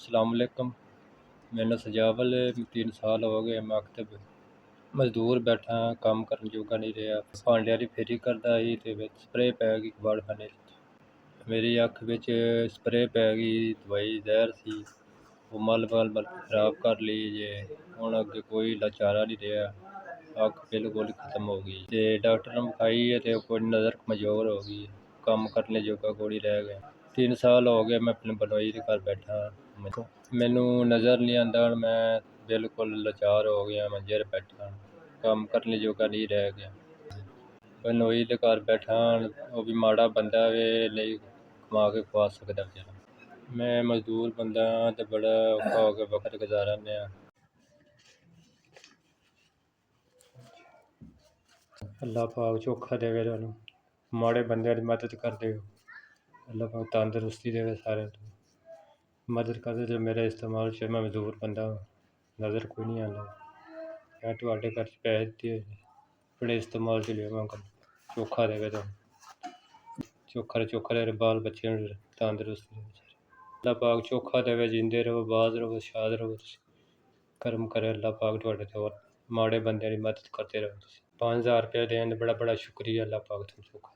अस्सलामुअलैकुम। मैनू सजावल 3 साल हो गए। मैं अक्तब मजदूर बैठा, काम करन जोगा नहीं रहा। भांडियां दी फेरी करदा ही ते विच स्प्रे पै गई कबाड़खाने च। मेरी अख विच स्प्रे पै गई, दवाई जहर सी, वो मल खराब कर ली जे। हुण अगे कोई चारा नहीं रहा। अख बिल्कुल खत्म हो गई ते डॉक्टर ने विखाई है ते कोई नज़र कमज़ोर हो गई। काम करने जोगा कोई नहीं रह गया। 3 साल हो गए मैं अपने बनोई दे घर बैठा। मैनू नज़र नहीं आंदा, मैं बिल्कुल लाचार हो गया। मंजे ते बैठा, काम करने जोगा नहीं रह गया। बनोई दे घर बैठा, वो भी माड़ा बंदा वे, नहीं कमा के खवा सकदा बेचारा। मैं मजदूर बंदा ते बड़ा औखा हो के वक्त गुजारने। अल्लाह पाक चोखा देवे तुहानू, माड़े बंदे दी मदद कर दिओ। अल्लाह पाक तंदरुस्ती देवे सारें नू। मदद कर दिओ मेरे इस्तेमाल च। मैं मजदूर बंदा, नज़र कोई नहीं आंदा। मैं तुहाडे घर च पैसे दित्ते होए ने, अपने इस्तेमाल च लिओ। मैं चोखा देवे तुहानू, चोखा देवे बाल बच्चे नू तंदरुस्ती देवे। अल्लाह पाक चोखा देवे, जींदे रहो, बाज रहो, शाद रहो। करम करे अल्लाह पाक तुहाडे ते, होर माड़े बंदे दी मदद करते रहो। 5000 रुपया देन बड़ा शुक्रिया। अल्लाह पाक तुहानू चोखा